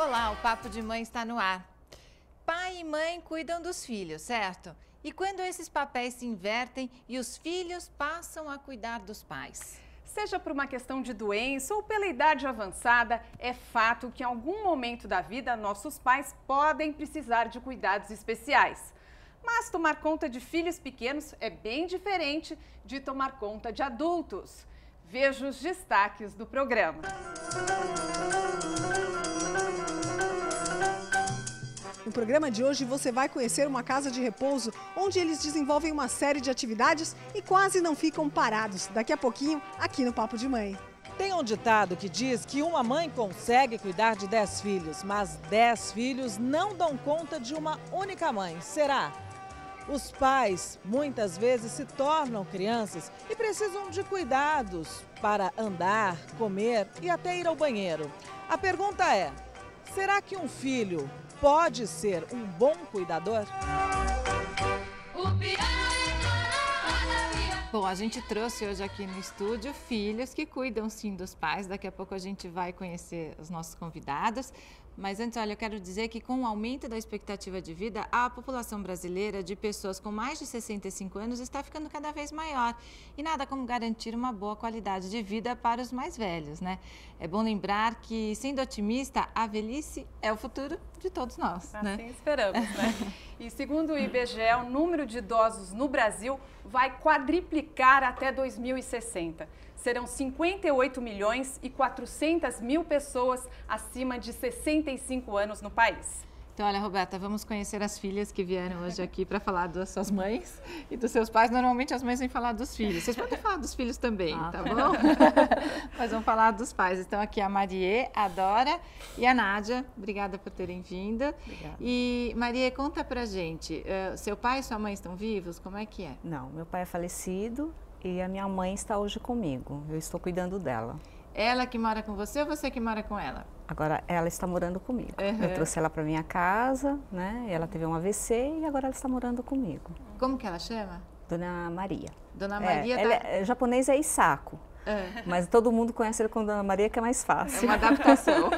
Olá, o Papo de Mãe está no ar. Pai e mãe cuidam dos filhos, certo? E quando esses papéis se invertem e os filhos passam a cuidar dos pais? Seja por uma questão de doença ou pela idade avançada, é fato que em algum momento da vida nossos pais podem precisar de cuidados especiais. Mas tomar conta de filhos pequenos é bem diferente de tomar conta de adultos. Veja os destaques do programa. No programa de hoje você vai conhecer uma casa de repouso onde eles desenvolvem uma série de atividades e quase não ficam parados. Daqui a pouquinho, aqui no Papo de Mãe. Tem um ditado que diz que uma mãe consegue cuidar de 10 filhos, mas 10 filhos não dão conta de uma única mãe. Será? Os pais muitas vezes se tornam crianças e precisam de cuidados para andar, comer e até ir ao banheiro. A pergunta é: será que um filho pode ser um bom cuidador? Bom, a gente trouxe hoje aqui no estúdio filhos que cuidam sim dos pais. Daqui a pouco a gente vai conhecer os nossos convidados. Mas antes, olha, eu quero dizer que com o aumento da expectativa de vida, a população brasileira de pessoas com mais de 65 anos está ficando cada vez maior. E nada como garantir uma boa qualidade de vida para os mais velhos, né? É bom lembrar que, sendo otimista, a velhice é o futuro de todos nós, né? Assim esperamos, né? E segundo o IBGE, o número de idosos no Brasil vai quadriplicar até 2060. Serão 58 milhões e 400 mil pessoas acima de 65 anos no país. Então, olha, Roberta, vamos conhecer as filhas que vieram hoje aqui para falar das suas mães e dos seus pais. Normalmente as mães vêm falar dos filhos. Vocês podem falar dos filhos também, tá bom? Mas vamos falar dos pais. Então, aqui a Marie, a Dora e a Nádia. Obrigada por terem vindo. Obrigada. E, Marie, conta pra gente, seu pai e sua mãe estão vivos? Como é que é? Não, meu pai é falecido e a minha mãe está hoje comigo. Eu estou cuidando dela. Ela que mora com você ou você que mora com ela? Agora ela está morando comigo. Eu trouxe ela para minha casa, né? Ela teve um AVC e agora ela está morando comigo. Como que ela chama? Dona Maria. Dona Maria japonês é Isako. Mas todo mundo conhece ele como Dona Maria, que é mais fácil. É uma adaptação.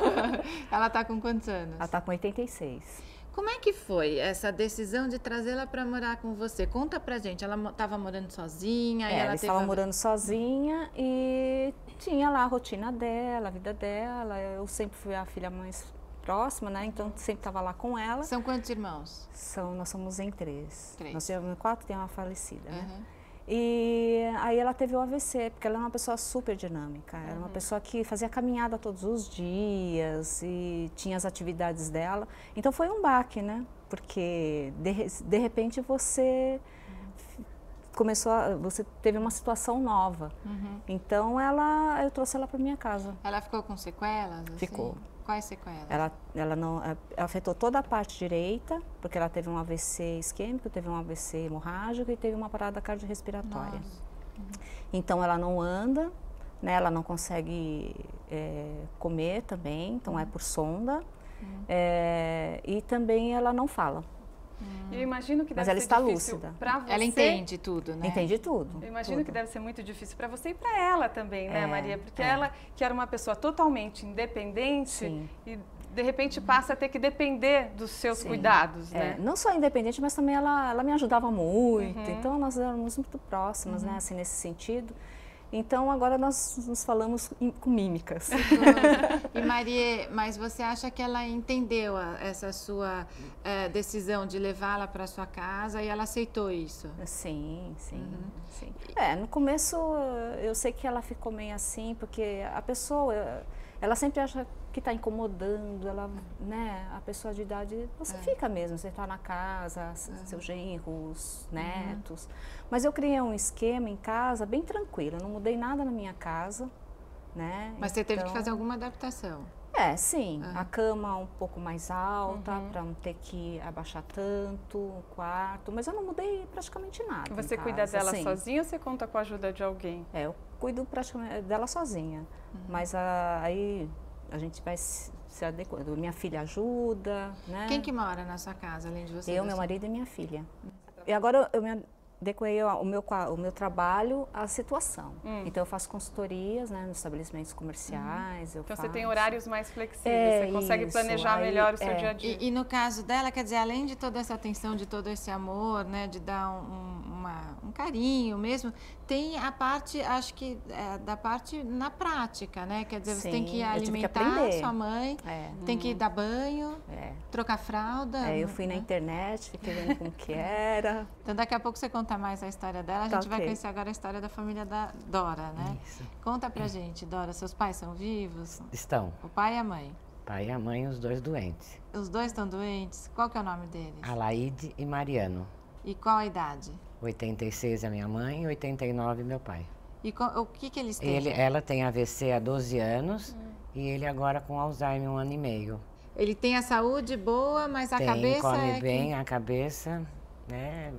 Ela está com quantos anos? Ela está com 86. Como é que foi essa decisão de trazê-la para morar com você? Conta pra gente, ela estava morando sozinha? Ela estava morando sozinha e tinha lá a rotina dela, a vida dela. Eu sempre fui a filha mais próxima, né? Então sempre estava lá com ela. São quantos irmãos? Nós somos em 3. 3. Nós temos 4, tem uma falecida, né? E aí ela teve o AVC, porque ela é uma pessoa super dinâmica. Era uma pessoa que fazia caminhada todos os dias e tinha as atividades dela. Então foi um baque, né? Porque de repente você você teve uma situação nova. Então eu trouxe ela para minha casa. Ela ficou com sequelas? Assim? Ficou. Quais sequelas? Ela não afetou toda a parte direita, porque ela teve um AVC isquêmico, teve um AVC hemorrágico e teve uma parada cardiorrespiratória. Então ela não anda, né? Ela não consegue comer também, então é por sonda. E também ela não fala. Eu imagino que deve Mas ela ser está difícil lúcida. para você. Ela entende tudo, né? Entende tudo. Eu imagino tudo. que deve ser muito difícil para você e para ela também, né, Maria? Porque ela, que era uma pessoa totalmente independente, Sim. e de repente passa a ter que depender dos seus cuidados, né? Não só independente, mas também ela me ajudava muito. Então nós éramos muito próximas, né, assim, nesse sentido. Então agora nós nos falamos com mímicas. E Maria, mas você acha que ela entendeu essa sua decisão de levá-la para sua casa e ela aceitou isso? Sim. No começo eu sei que ela ficou meio assim, porque a pessoa, ela sempre acha que está incomodando, ela, né, a pessoa de idade, você fica mesmo, você está na casa, seus genros, netos. Mas eu criei um esquema em casa bem tranquilo, eu não mudei nada na minha casa, né? Mas você teve que fazer alguma adaptação? Sim. A cama um pouco mais alta, para não ter que abaixar tanto, o quarto, mas eu não mudei praticamente nada. Você em cuida casa, dela sim. sozinha ou você conta com a ajuda de alguém? Eu cuido praticamente dela sozinha, mas aí a gente vai se adequando. Minha filha ajuda, né? Quem que mora na sua casa, além de você? Eu, meu marido e minha filha. E agora adequei o meu trabalho à situação. Então, eu faço consultorias, né, nos estabelecimentos comerciais. Então, você tem horários mais flexíveis, você consegue planejar melhor o seu dia a dia. E no caso dela, quer dizer, além de toda essa atenção, de todo esse amor, né, de dar um carinho mesmo, tem a parte, acho que, da parte na prática, né? Quer dizer, você tem que alimentar sua mãe, tem que dar banho, trocar fralda. Eu fui na internet, fiquei vendo como que era. Então, daqui a pouco você conta mais a história dela. A gente vai conhecer agora a história da família da Dora, né? Isso. Conta pra gente, Dora, seus pais são vivos? Estão. O pai e a mãe? O pai e a mãe, os dois doentes. Os dois estão doentes? Qual que é o nome deles? Alaide e Mariano. E qual a idade? 86 a minha mãe e 89 meu pai. E o que eles têm? Ela tem AVC há 12 anos e ele agora com Alzheimer 1 ano e meio. Ele tem a saúde boa, mas a cabeça come bem, a cabeça, né?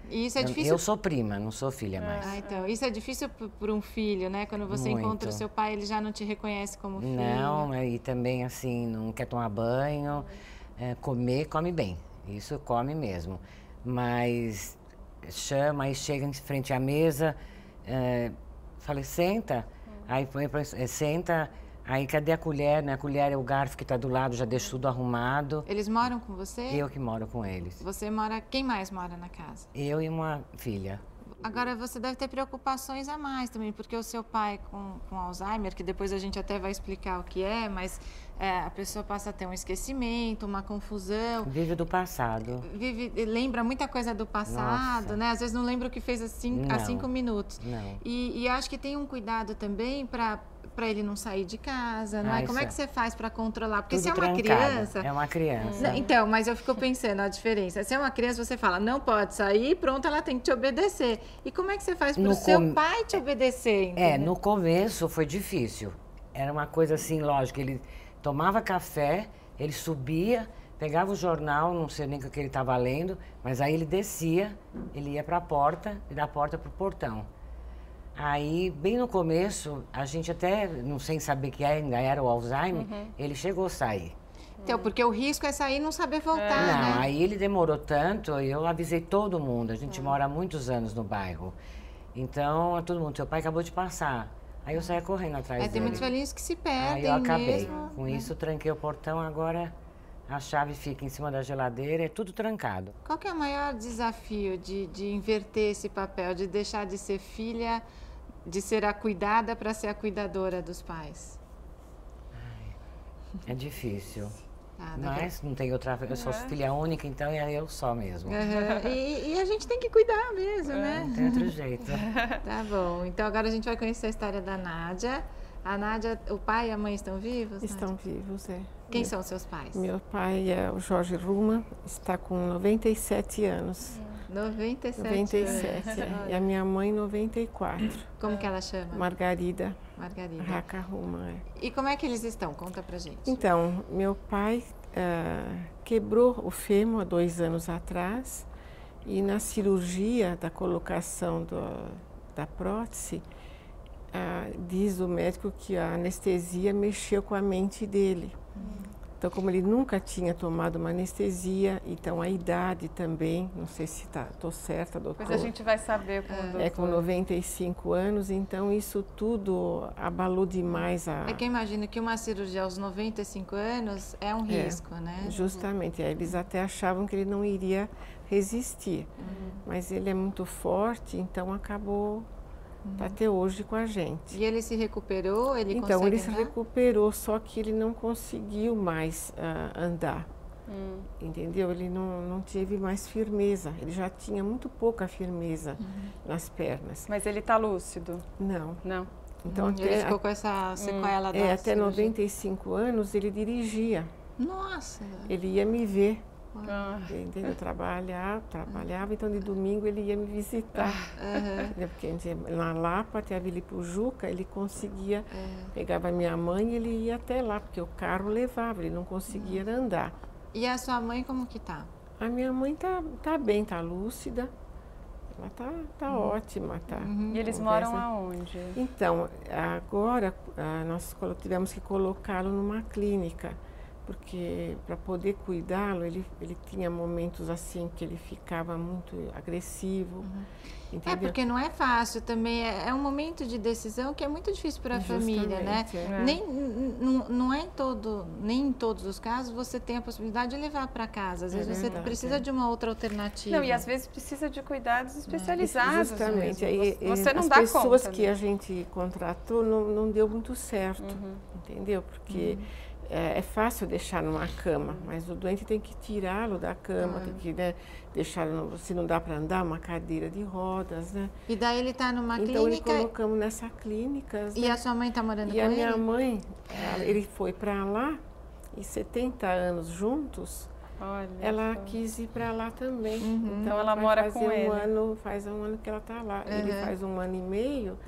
E isso é difícil? Eu sou prima, não sou filha mais. Então, isso é difícil por um filho, né? Quando você encontra o seu pai, ele já não te reconhece como filho. Não, e também assim, não quer tomar banho, come bem, isso come mesmo. Mas chama, aí chega em frente à mesa, falei, senta, aí põe senta, aí cadê a colher, né? A colher é o garfo que está do lado, já deixo tudo arrumado. Eles moram com você? Eu que moro com eles. Você mora, quem mais mora na casa? Eu e uma filha. Agora, você deve ter preocupações a mais também, porque o seu pai com Alzheimer, que depois a gente até vai explicar o que é, mas a pessoa passa a ter um esquecimento, uma confusão. Vive do passado. Lembra muita coisa do passado, Nossa. né? Às vezes não lembra o que fez há 5 minutos. Não. E acho que tem um cuidado também para ele não sair de casa, não é? Como é que você faz para controlar? Porque Tudo se é uma trancado. criança... É uma criança. Então, mas eu fico pensando a diferença. Se é uma criança, você fala, não pode sair, pronto, ela tem que te obedecer. E como é que você faz para o seu pai te obedecer? Entendeu? No começo foi difícil. Era uma coisa assim, lógico, ele tomava café, ele subia, pegava o jornal, não sei nem o que ele estava lendo, mas aí ele descia, ele ia para a porta e da porta para o portão. Aí, bem no começo, a gente até, não sem saber que ainda era o Alzheimer, ele chegou a sair. Então, porque o risco é sair e não saber voltar, Não, né? aí ele demorou tanto, eu avisei todo mundo, a gente mora há muitos anos no bairro. Então, todo mundo, seu pai acabou de passar. Aí eu saía correndo atrás dele. Tem muitos velhinhos que se perdem Aí eu acabei. mesmo. Com isso, tranquei o portão, agora a chave fica em cima da geladeira, é tudo trancado. Qual que é o maior desafio de inverter esse papel, de deixar de ser filha, de ser a cuidada para ser a cuidadora dos pais? É difícil. Mas não tem outra, eu sou filha única, então é eu só mesmo. E a gente tem que cuidar mesmo, né? Não tem outro jeito. Tá bom, então agora a gente vai conhecer a história da Nádia. A Nádia, o pai e a mãe estão vivos? Estão Nádia? vivos, é. Quem são seus pais? Meu pai é o Jorge Ruma, está com 97 anos. 97 97, anos. E a minha mãe, 94. Como que ela chama? Margarida Margarida. Raca Ruma, é. E como é que eles estão? Conta pra gente. Então, meu pai quebrou o fêmur há 2 anos atrás e na cirurgia da colocação da prótese, diz o médico que a anestesia mexeu com a mente dele. Então, como ele nunca tinha tomado uma anestesia, então a idade também, não sei se estou certa, doutor. Depois a gente vai saber com o doutor. É com 95 anos, então isso tudo abalou demais a... É que eu imagino que uma cirurgia aos 95 anos é um risco, né? Justamente, eles até achavam que ele não iria resistir, mas ele é muito forte, então acabou até hoje com a gente. E ele se recuperou? Ele então, consegue ele se andar? recuperou, só que ele não conseguiu mais andar, entendeu? Ele não teve mais firmeza, ele já tinha muito pouca firmeza nas pernas. Mas ele está lúcido? Não. Não. Então, ele ficou com essa sequela da até cirurgia. 95 anos ele dirigia. Nossa! Ele ia me ver. Entendeu? Trabalhava, então de domingo ele ia me visitar. Porque a gente, na Lapa, até a Vila Ipujuca, ele conseguia, pegava minha mãe e ele ia até lá, porque o carro levava, ele não conseguia andar. E a sua mãe como que tá? A minha mãe tá bem, tá lúcida, ela tá ótima. Tá. E eles moram aonde? Então, agora nós tivemos que colocá-lo numa clínica, porque para poder cuidá-lo, ele tinha momentos assim que ele ficava muito agressivo. Entendeu? Porque não é fácil também, é um momento de decisão que é muito difícil para a família, né? Nem em todos os casos você tem a possibilidade de levar para casa. Às vezes você precisa de uma outra alternativa. Não, e às vezes precisa de cuidados especializados. Justamente. Você não as dá conta. As pessoas que a gente contratou não deu muito certo, entendeu? Porque é fácil deixar numa cama, mas o doente tem que tirá-lo da cama, tem que deixar, se não dá para andar, uma cadeira de rodas, né? E daí ele está numa clínica? Então, ele colocamos nessa clínica. E a sua mãe está morando com ele? E a minha mãe, ele foi para lá, e 70 anos juntos, ela quis ir para lá também. Então, ela mora com ele. Faz um ano que ela está lá. Ele faz 1 ano e meio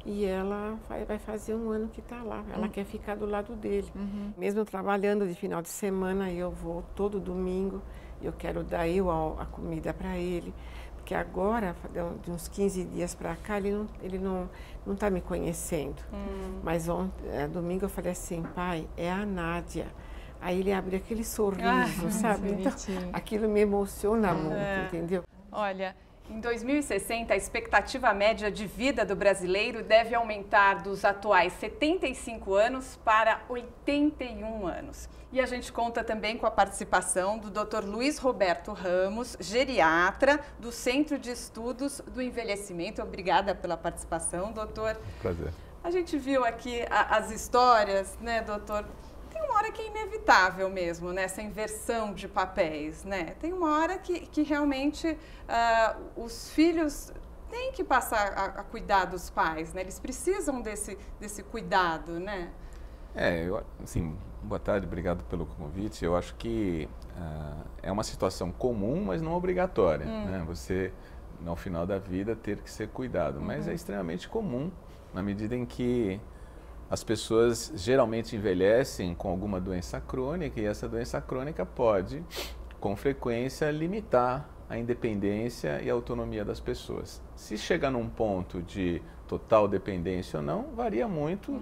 e ela vai fazer 1 ano que está lá. Ela quer ficar do lado dele. Mesmo trabalhando de final de semana, eu vou todo domingo. Eu quero dar a comida para ele. Porque agora, de uns 15 dias para cá, ele não está me conhecendo. Mas domingo eu falei assim, pai, é a Nádia. Aí ele abre aquele sorriso, sabe? Então, aquilo me emociona muito, entendeu? Olha, em 2060, a expectativa média de vida do brasileiro deve aumentar dos atuais 75 anos para 81 anos. E a gente conta também com a participação do Dr. Luiz Roberto Ramos, geriatra do Centro de Estudos do Envelhecimento. Obrigada pela participação, doutor. Prazer. A gente viu aqui as histórias, né, doutor? Tem uma hora que é inevitável mesmo, né, essa inversão de papéis, né? Tem uma hora que realmente os filhos têm que passar a cuidar dos pais, né? Eles precisam desse cuidado, né? Boa tarde, obrigado pelo convite. Eu acho que é uma situação comum, mas não obrigatória, né? Você, no final da vida, ter que ser cuidado, mas é extremamente comum, na medida em que as pessoas geralmente envelhecem com alguma doença crônica e essa doença crônica pode, com frequência, limitar a independência e a autonomia das pessoas. Se chega num ponto de total dependência ou não, varia muito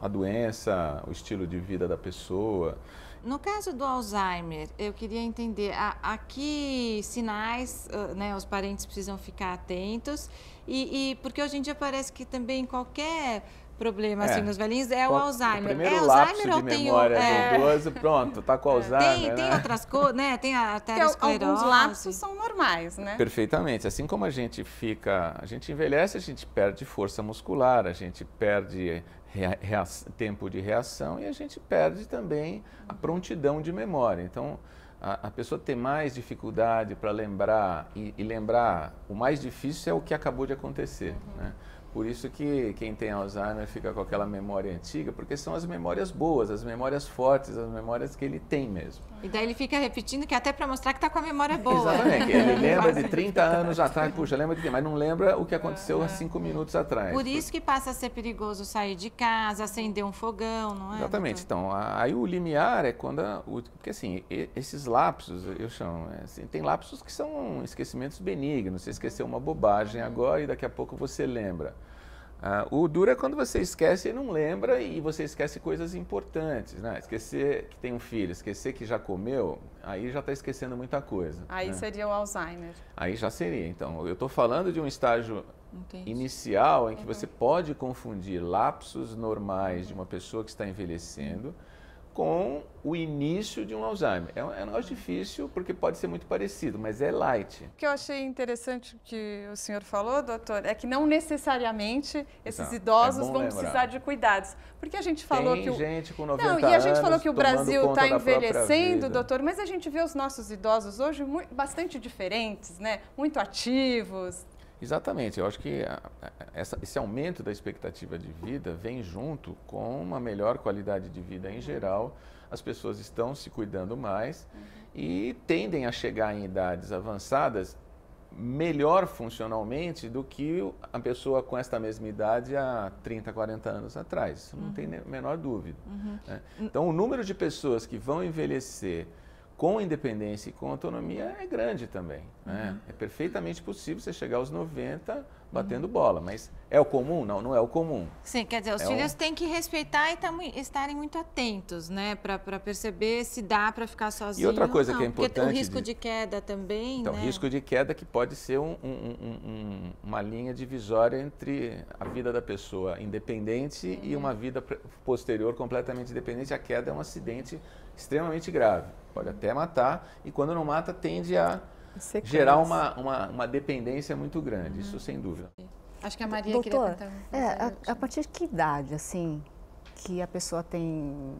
a doença, o estilo de vida da pessoa. No caso do Alzheimer, eu queria entender a que sinais, né, os parentes precisam ficar atentos e porque hoje em dia parece que também qualquer problema assim nos velhinhos é o Alzheimer. O primeiro lapso de memória do idoso, pronto, tá com Alzheimer. Tem outras coisas, né? Tem a aterosclerose. Alguns lapsos são normais, né? Perfeitamente. Assim como a gente envelhece, a gente perde força muscular, a gente perde tempo de reação e a gente perde também a prontidão de memória. Então, a pessoa tem mais dificuldade para lembrar e lembrar, o mais difícil é o que acabou de acontecer, né? Por isso que quem tem Alzheimer fica com aquela memória antiga, porque são as memórias boas, as memórias fortes, as memórias que ele tem mesmo. E daí ele fica repetindo que até para mostrar que está com a memória boa. Exatamente. Ele lembra de 30 anos atrás, puxa, lembra de quê? Mas não lembra o que aconteceu há 5 minutos atrás. Por isso que passa a ser perigoso sair de casa, acender um fogão, não é? Exatamente. Então, aí o limiar é quando... Porque assim, esses lapsos, eu chamo... Assim, tem lapsos que são esquecimentos benignos. Você esqueceu uma bobagem agora e daqui a pouco você lembra. O duro é quando você esquece e não lembra e você esquece coisas importantes, né? Esquecer que tem um filho, esquecer que já comeu, aí já está esquecendo muita coisa. Aí seria o Alzheimer. Aí já seria. Então, eu estou falando de um estágio inicial em que você pode confundir lapsos normais de uma pessoa que está envelhecendo com o início de um Alzheimer. É mais difícil porque pode ser muito parecido, mas é light. O que eu achei interessante que o senhor falou, doutor, é que não necessariamente esses idosos vão precisar de cuidados. Porque a gente falou que gente com 90 anos, e a gente falou que o Brasil está envelhecendo, vida. Doutor, mas a gente vê os nossos idosos hoje bastante diferentes, né? Muito ativos. Exatamente, eu acho que esse aumento da expectativa de vida vem junto com uma melhor qualidade de vida em geral. As pessoas estão se cuidando mais e tendem a chegar em idades avançadas melhor funcionalmente do que a pessoa com esta mesma idade há 30, 40 anos atrás. Isso não tem a menor dúvida. Né? Então, o número de pessoas que vão envelhecer com independência e com autonomia é grande também. Né? É perfeitamente possível você chegar aos 90 batendo bola, mas é o comum? Não, não é o comum. Sim, quer dizer, os filhos têm que respeitar e estarem muito atentos, né, para perceber se dá para ficar sozinho. E outra coisa ou não, que é importante... Porque o risco de queda também, Então, né? risco de queda que pode ser uma linha divisória entre a vida da pessoa independente e uma vida posterior completamente independente. A queda é um acidente extremamente grave, pode até matar, e quando não mata tende a gerar uma dependência muito grande, isso sem dúvida. Acho que a Maria Doutor, queria tentar... a partir de que idade, assim, que a pessoa tem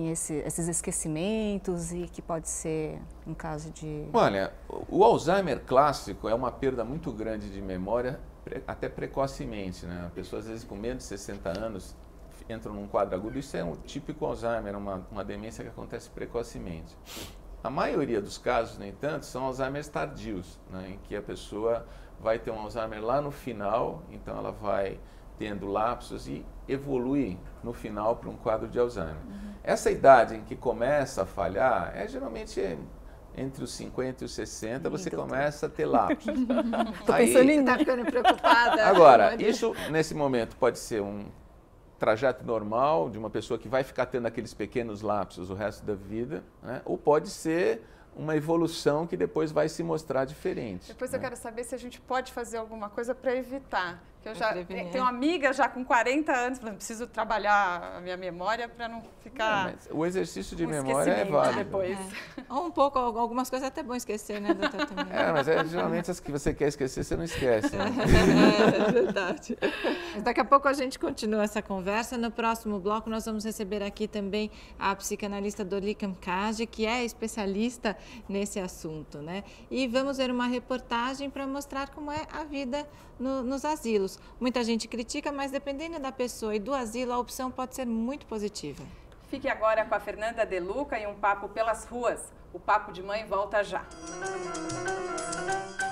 esses esquecimentos e que pode ser um caso de... Olha, o Alzheimer clássico é uma perda muito grande de memória, até precocemente, né? A pessoa, às vezes, com menos de 60 anos, entram num quadro agudo. Isso é um típico Alzheimer, uma demência que acontece precocemente. A maioria dos casos, no entanto, são Alzheimer tardios, né? Em que a pessoa vai ter um Alzheimer lá no final, então ela vai tendo lapsos e evolui no final para um quadro de Alzheimer. Essa idade em que começa a falhar é geralmente entre os 50 e os 60, você começa a ter lapsos. Estou pensando em... Está ficando preocupada. Agora, isso nesse momento pode ser um trajeto normal de uma pessoa que vai ficar tendo aqueles pequenos lapsos o resto da vida, né? Ou pode ser uma evolução que depois vai se mostrar diferente. Depois né? eu quero saber se a gente pode fazer alguma coisa para evitar. Que eu já tenho uma amiga já com 40 anos, falando, preciso trabalhar a minha memória para não ficar... Mas o exercício de memória é válido. Depois. Ou um pouco, algumas coisas é até bom esquecer, né, doutor? Também. Mas geralmente as que você quer esquecer, você não esquece. Né? É verdade. Mas daqui a pouco a gente continua essa conversa. No próximo bloco nós vamos receber aqui também a psicanalista Dorli Kamkaji, que é especialista nesse assunto, né? E vamos ver uma reportagem para mostrar como é a vida nos asilos. Muita gente critica, mas dependendo da pessoa e do asilo, a opção pode ser muito positiva. Fique agora com a Fernanda De Luca e um papo pelas ruas. O Papo de Mãe volta já.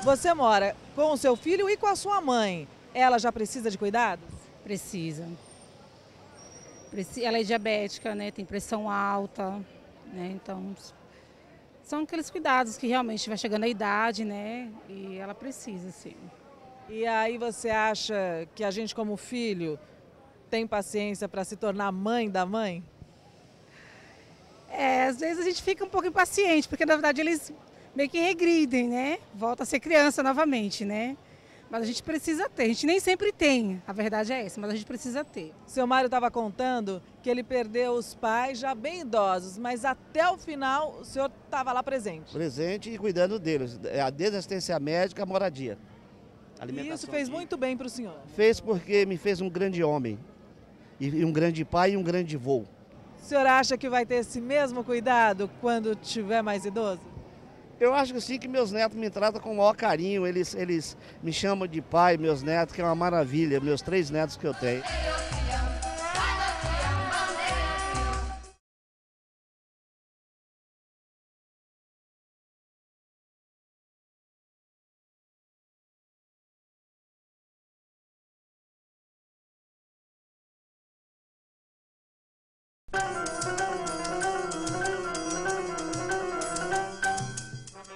Você mora com o seu filho e com a sua mãe. Ela já precisa de cuidados? Precisa. Ela é diabética, né? Tem pressão alta, né? Então, são aqueles cuidados que realmente vai chegando a idade, né? E ela precisa, sim. E aí você acha que a gente, como filho, tem paciência para se tornar mãe da mãe? Às vezes a gente fica um pouco impaciente, porque na verdade eles meio que regridem, né? Volta a ser criança novamente, né? Mas a gente precisa ter, a gente nem sempre tem, a verdade é essa, mas a gente precisa ter. O seu Mário estava contando que ele perdeu os pais já bem idosos, mas até o final o senhor estava lá presente. Presente e cuidando deles, desde assistência médica, moradia. E isso fez muito bem para o senhor? Fez porque me fez um grande homem, e um grande pai e um grande vô. O senhor acha que vai ter esse mesmo cuidado quando tiver mais idoso? Eu acho que sim, que meus netos me tratam com o maior carinho, eles me chamam de pai, meus netos, que é uma maravilha, meus 3 netos que eu tenho.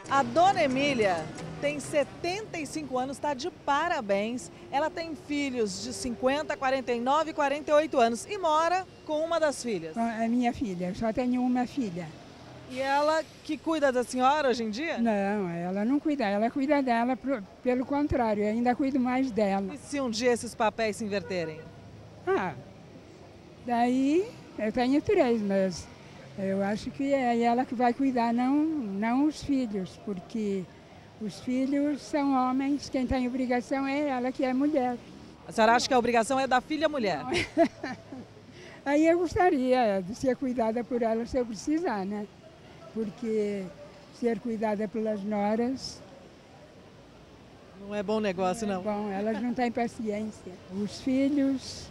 A dona Emília tem 75 anos, está de parabéns. Ela tem filhos de 50, 49 e 48 anos e mora com uma das filhas. É minha filha, eu só tenho uma filha. E ela que cuida da senhora hoje em dia? Não, ela não cuida, ela cuida dela, pelo contrário, eu ainda cuido mais dela. E se um dia esses papéis se inverterem? Daí eu tenho 3, mas eu acho que é ela que vai cuidar, não os filhos, porque os filhos são homens, quem tem obrigação é ela, que é mulher. A senhora acha que a obrigação é da filha mulher? Aí eu gostaria de ser cuidada por ela se eu precisar, né? Porque ser cuidada pelas noras... Não é bom negócio, não. É bom, elas não têm paciência. Os filhos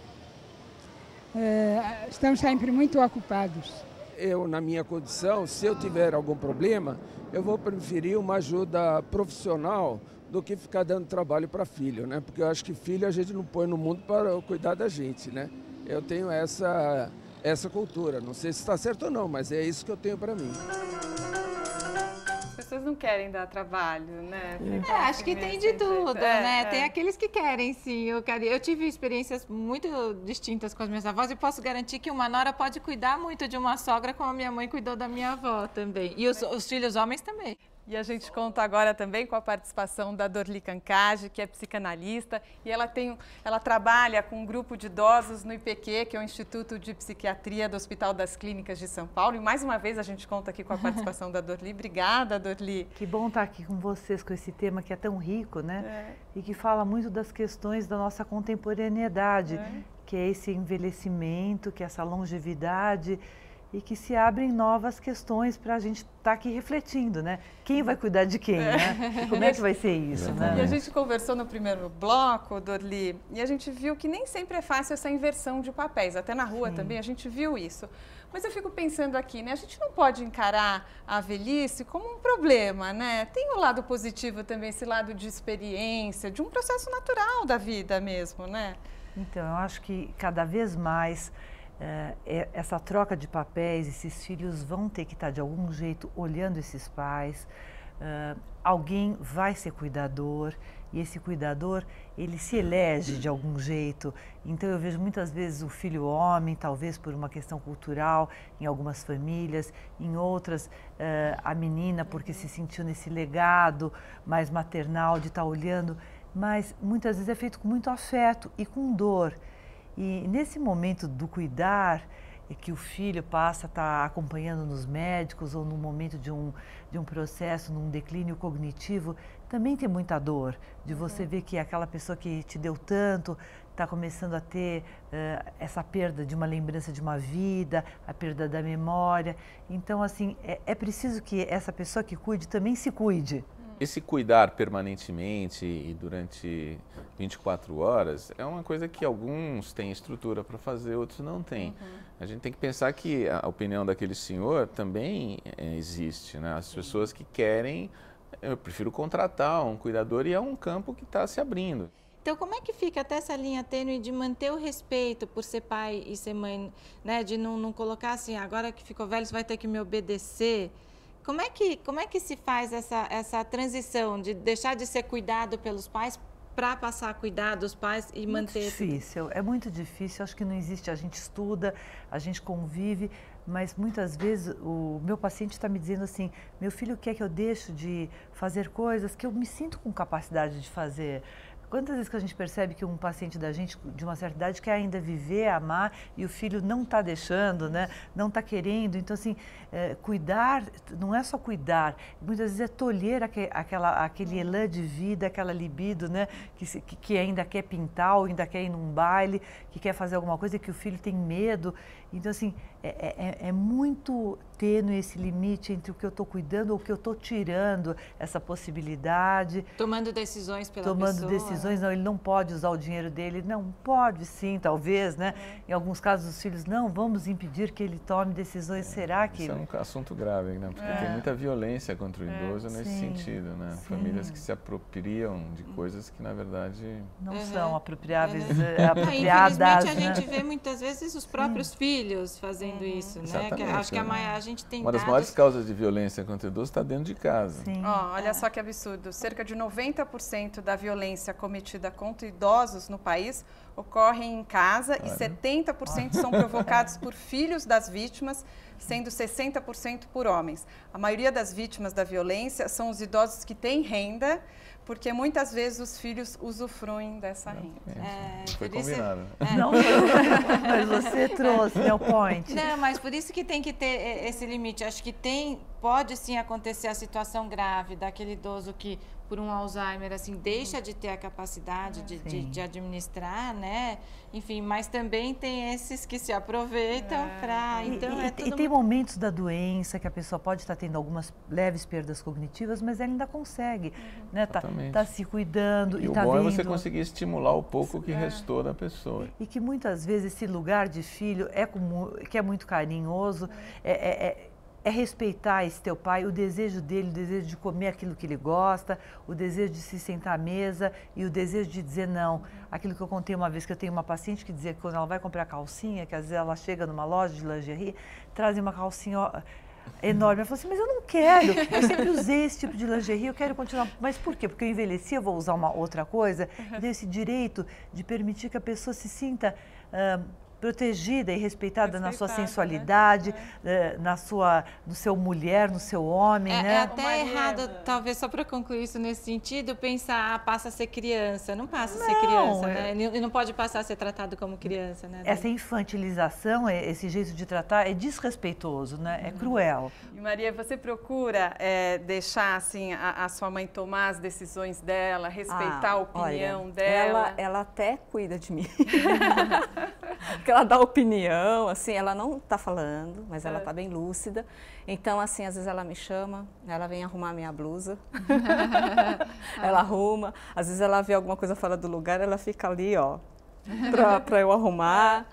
estão sempre muito ocupados. Eu, na minha condição, se eu tiver algum problema, eu vou preferir uma ajuda profissional do que ficar dando trabalho para filho, né? Porque eu acho que filho a gente não põe no mundo para cuidar da gente, né? Eu tenho essa cultura, não sei se está certo ou não, mas é isso que eu tenho para mim. vocês não querem dar trabalho, né? Acho que tem de tudo, né? Tem aqueles que querem, sim. Eu tive experiências muito distintas com as minhas avós e posso garantir que uma nora pode cuidar muito de uma sogra como a minha mãe cuidou da minha avó também. E os filhos homens também. E a gente conta agora também com a participação da Dorli Cancage, que é psicanalista, e ela trabalha com um grupo de idosos no IPQ, que é o Instituto de Psiquiatria do Hospital das Clínicas de São Paulo. E mais uma vez a gente conta aqui com a participação da Dorli. Obrigada, Dorli. Que bom estar aqui com vocês com esse tema que é tão rico, né? E que fala muito das questões da nossa contemporaneidade, que é esse envelhecimento, que é essa longevidade, e que se abrem novas questões para a gente estar aqui refletindo, né? Quem vai cuidar de quem, né? Como é que vai ser isso, né? E a gente conversou no primeiro bloco, Dorli, e a gente viu que nem sempre é fácil essa inversão de papéis. Até na rua também a gente viu isso. Mas eu fico pensando aqui, né? A gente não pode encarar a velhice como um problema, né? Tem o lado positivo também, esse lado de experiência, de um processo natural da vida mesmo, né? Então, eu acho que cada vez mais essa troca de papéis, esses filhos vão ter que estar de algum jeito olhando esses pais, alguém vai ser cuidador e esse cuidador ele se elege de algum jeito. Então eu vejo muitas vezes o filho homem, talvez por uma questão cultural em algumas famílias, em outras a menina porque se sentiu nesse legado mais maternal de estar olhando, mas muitas vezes é feito com muito afeto e com dor. E nesse momento do cuidar, que o filho passa a estar acompanhando nos médicos ou no momento de um processo, num declínio cognitivo, também tem muita dor de você ver que aquela pessoa que te deu tanto está começando a ter essa perda de uma lembrança de uma vida, a perda da memória. Então, assim, é preciso que essa pessoa que cuide também se cuide. Esse cuidar permanentemente e durante 24 horas é uma coisa que alguns têm estrutura para fazer, outros não têm. A gente tem que pensar que a opinião daquele senhor também existe, né? As pessoas que querem, eu prefiro contratar um cuidador e é um campo que está se abrindo. Então, como é que fica até essa linha tênue de manter o respeito por ser pai e ser mãe, né? De não colocar assim, agora que ficou velho, você vai ter que me obedecer. Como é que se faz essa transição de deixar de ser cuidado pelos pais para passar a cuidar dos pais e manter... É muito difícil, acho que não existe, a gente estuda, a gente convive, mas muitas vezes o meu paciente está me dizendo assim, meu filho quer que eu deixe de fazer coisas que eu me sinto com capacidade de fazer. Quantas vezes que a gente percebe que um paciente da gente, de uma certa idade, quer ainda viver, amar, e o filho não está deixando, né? Não está querendo. Então, assim, cuidar não é só cuidar, muitas vezes é tolher aquele elan de vida, aquela libido, né? Que ainda quer pintar, ou ainda quer ir num baile, que quer fazer alguma coisa que o filho tem medo. Então, assim, é muito tênue esse limite entre o que eu estou cuidando ou o que eu estou tirando, essa possibilidade. Tomando decisões pela pessoa. Tomando decisões, não, ele não pode usar o dinheiro dele. Não, pode sim, talvez, né? Em alguns casos, os filhos, não, vamos impedir que ele tome decisões. Será que... Isso é um assunto grave, né? Porque tem muita violência contra o idoso nesse sentido, né? Sim. Famílias que se apropriam de coisas que, na verdade... Não são apropriadas, apropriadas, infelizmente, a gente vê muitas vezes os próprios filhos fazendo isso, né? Exatamente, acho que a gente tem uma das maiores causas de violência contra o idoso está dentro de casa. Olha só que absurdo, cerca de 90% da violência cometida contra idosos no país ocorre em casa e 70% são provocados por filhos das vítimas, sendo 60% por homens. A maioria das vítimas da violência são os idosos que têm renda, porque muitas vezes os filhos usufruem dessa renda. Foi combinado. Não, mas você trouxe, meu point. Não, mas por isso que tem que ter esse limite. Acho que pode sim acontecer a situação grave daquele idoso que, por um Alzheimer, assim, deixa de ter a capacidade de administrar, né? Enfim, mas também tem esses que se aproveitam para... Então, e tem momentos da doença que a pessoa pode estar tendo algumas leves perdas cognitivas, mas ela ainda consegue, né? Tá se cuidando e o tá bom vendo... é você conseguir estimular o pouco que restou da pessoa. E que muitas vezes esse lugar de filho que é muito carinhoso, é respeitar esse teu pai, o desejo dele, o desejo de comer aquilo que ele gosta, o desejo de se sentar à mesa e o desejo de dizer não. Aquilo que eu contei uma vez, que eu tenho uma paciente que dizia que quando ela vai comprar calcinha, que às vezes ela chega numa loja de lingerie, trazem uma calcinha enorme. Ela falou assim, mas eu não quero, eu sempre usei esse tipo de lingerie, eu quero continuar. Mas por quê? Porque eu envelheci, eu vou usar uma outra coisa. E deu esse direito de permitir que a pessoa se sinta protegida e respeitada na sua sensualidade, né? No seu mulher, no seu homem, né? É até errado, talvez só para concluir isso nesse sentido, pensar, passa a ser criança. Não passa a ser criança, né? E não pode passar a ser tratado como criança, né? Essa infantilização, esse jeito de tratar é desrespeitoso, né? É cruel. E Maria, você procura deixar assim a sua mãe tomar as decisões dela, respeitar a opinião dela? Ela até cuida de mim. Porque ela dá opinião, assim, ela não tá falando, mas ela tá bem lúcida. Então, assim, às vezes ela me chama, ela vem arrumar minha blusa, ela arruma. Às vezes ela vê alguma coisa fora do lugar, ela fica ali, ó, pra eu arrumar.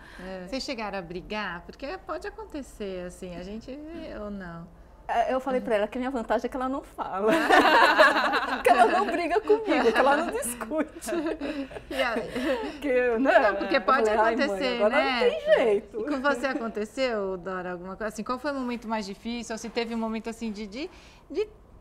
Vocês chegaram a brigar? Porque pode acontecer, assim, a gente vê ou não. Eu falei pra ela que a minha vantagem é que ela não fala. Que ela não briga comigo, que ela não discute. Não, porque pode acontecer, mãe, né? Não tem jeito. E com você aconteceu, Dora, alguma coisa assim? Qual foi o momento mais difícil? Ou se teve um momento assim de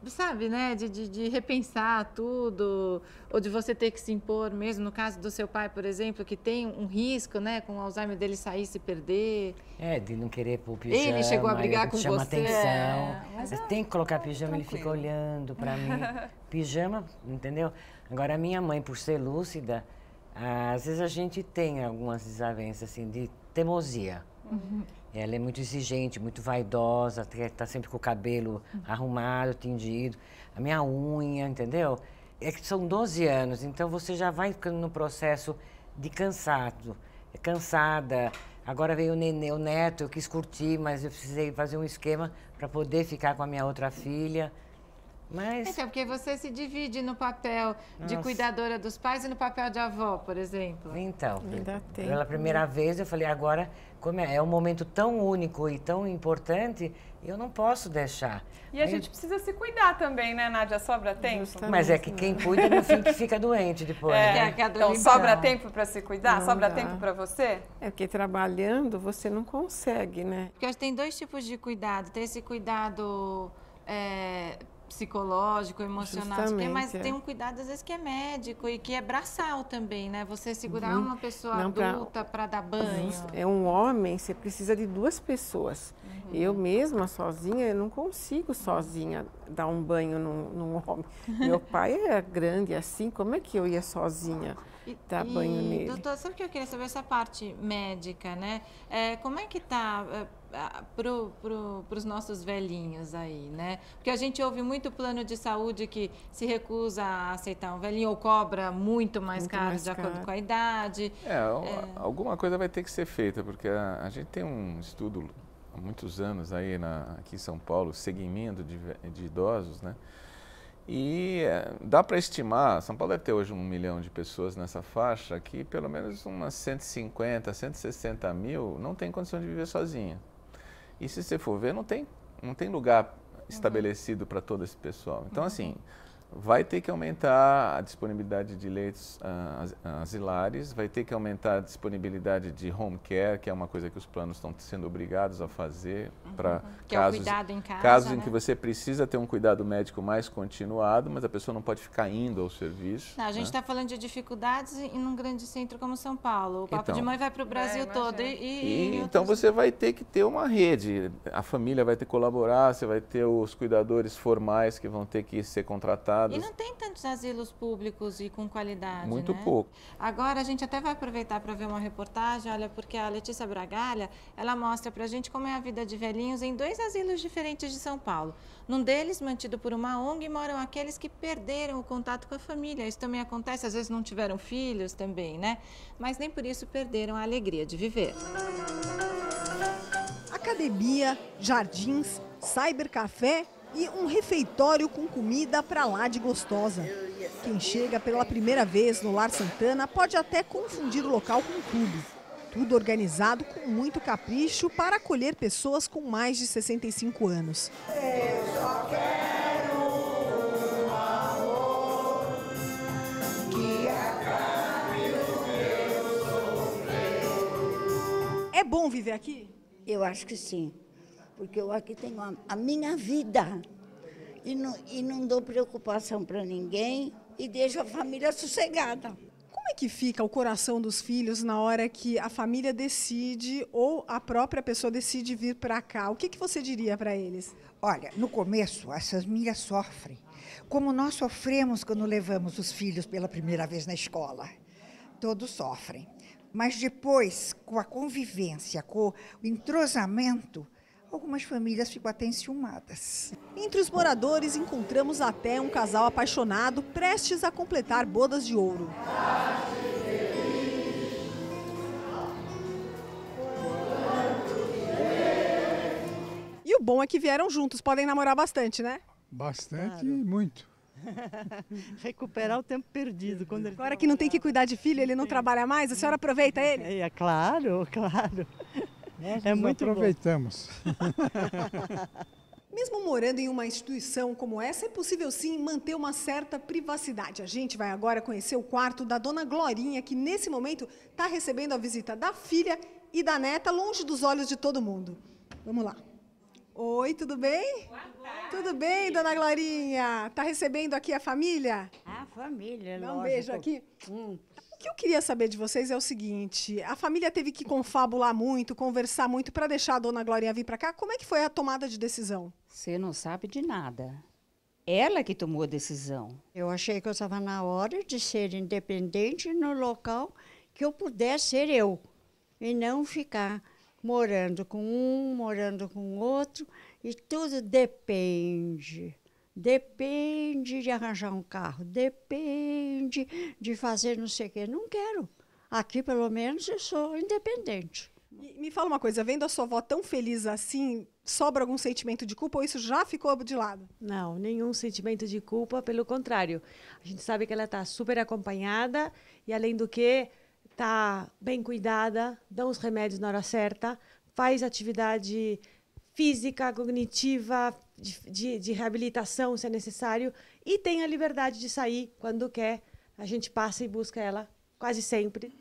sabe, né? De repensar tudo, ou de você ter que se impor mesmo, no caso do seu pai, por exemplo, que tem um risco, né? Com o Alzheimer dele sair e se perder. De não querer pôr pijama. Ele chegou a brigar com você. Chama atenção. Mas tem que colocar pijama, ele fica olhando pra mim. Pijama, entendeu? Agora, a minha mãe, por ser lúcida, às vezes a gente tem algumas desavenças, assim, de teimosia. Ela é muito exigente, muito vaidosa, tá sempre com o cabelo arrumado, tingido. A minha unha, entendeu? É que são 12 anos, então você já vai ficando no processo de cansado. Cansada. Agora veio o neto, eu quis curtir, mas eu precisei fazer um esquema para poder ficar com a minha outra filha. Mas... Então, porque você se divide no papel de cuidadora dos pais e no papel de avó, por exemplo. Então, Ainda tem. pela primeira vez eu falei, agora, como é um momento tão único e tão importante, eu não posso deixar. E a gente precisa se cuidar também, né, Nádia? Sobra tempo? Justamente. Mas é que quem cuida, no fim, que fica doente depois, né? Então, sobra tempo para se cuidar? Sobra tempo para você? É porque trabalhando você não consegue, né? Porque acho que tem dois tipos de cuidado. Tem esse cuidado psicológico, emocional, mas tem um cuidado às vezes que é médico e que é braçal também, né? Você segurar uma pessoa adulta para dar banho. É um homem, você precisa de 2 pessoas. Eu mesma, sozinha, eu não consigo sozinha dar um banho num homem. Meu pai é grande assim, como é que eu ia sozinha dar banho nele? Doutor, sabe o que eu queria saber? Essa parte médica, né? Como é que tá para os nossos velhinhos aí, né? Porque a gente ouve muito plano de saúde que se recusa a aceitar um velhinho ou cobra muito mais caro de acordo com a idade. Alguma coisa vai ter que ser feita, porque a gente tem um estudo há muitos anos aí aqui em São Paulo, segmento de idosos, né? E dá para estimar, São Paulo deve ter hoje 1 milhão de pessoas nessa faixa, que pelo menos umas 150, 160 mil não tem condição de viver sozinha. E se você for ver, não tem lugar estabelecido para todo esse pessoal. Então, assim, vai ter que aumentar a disponibilidade de leitos asilares, vai ter que aumentar a disponibilidade de home care, que é uma coisa que os planos estão sendo obrigados a fazer para casos em que você precisa ter um cuidado médico mais continuado, mas a pessoa não pode ficar indo ao serviço. Não, a gente está falando de dificuldades em um grande centro como São Paulo. O Papo de Mãe vai para o Brasil todo. Então você vai ter que ter uma rede. A família vai ter que colaborar, você vai ter os cuidadores formais que vão ter que ser contratados. E não tem tantos asilos públicos e com qualidade, Muito né? pouco. Agora a gente até vai aproveitar para ver uma reportagem, olha, porque a Letícia Bragalha, ela mostra para a gente como é a vida de velhinhos em 2 asilos diferentes de São Paulo. Num deles, mantido por uma ONG, moram aqueles que perderam o contato com a família. Isso também acontece, às vezes não tiveram filhos também, né? Mas nem por isso perderam a alegria de viver. Academia, jardins, cybercafé e um refeitório com comida pra lá de gostosa. Quem chega pela primeira vez no Lar Santana pode até confundir o local com um clube. Tudo organizado com muito capricho para acolher pessoas com mais de 65 anos. Eu só quero um amor que acabe o meu sofrer. É bom viver aqui? Eu acho que sim. porque eu aqui tenho a minha vida e não dou preocupação para ninguém e deixo a família sossegada. Como é que fica o coração dos filhos na hora que a família decide ou a própria pessoa decide vir para cá? O que você diria para eles? Olha, no começo, as famílias sofrem, como nós sofremos quando levamos os filhos pela primeira vez na escola. Todos sofrem. Mas depois, com a convivência, com o entrosamento, algumas famílias ficam até enciumadas. Entre os moradores, encontramos até um casal apaixonado prestes a completar bodas de ouro. E o bom é que vieram juntos, podem namorar bastante, né? Bastante e muito. Recuperar o tempo perdido. Quando ele Agora que não tem que cuidar de filho, ele não trabalha mais, a senhora aproveita ele? É claro, claro. Nós muito aproveitamos. Mesmo morando em uma instituição como essa, é possível sim manter uma certa privacidade. A gente vai agora conhecer o quarto da dona Glorinha, que nesse momento está recebendo a visita da filha e da neta, longe dos olhos de todo mundo. Vamos lá. Oi, tudo bem? Tudo bem, dona Glorinha? Está recebendo aqui a família? A família, Dá um beijo aqui. O que eu queria saber de vocês é o seguinte, a família teve que confabular muito, conversar muito para deixar a dona Glorinha vir para cá. Como é que foi a tomada de decisão? Você não sabe de nada. Ela que tomou a decisão. Eu achei que eu estava na hora de ser independente no local que eu pudesse ser eu. E não ficar morando com um, morando com outro. E tudo depende. Depende de arranjar um carro, depende de fazer não sei o quê. Não quero. Aqui, pelo menos, eu sou independente. E me fala uma coisa, vendo a sua avó tão feliz assim, sobra algum sentimento de culpa ou isso já ficou de lado? Não, nenhum sentimento de culpa, pelo contrário. A gente sabe que ela está super acompanhada e, além do que, está bem cuidada, dá os remédios na hora certa, faz atividade física, cognitiva, de reabilitação, se é necessário, e tem a liberdade de sair quando quer. A gente passa e busca ela quase sempre.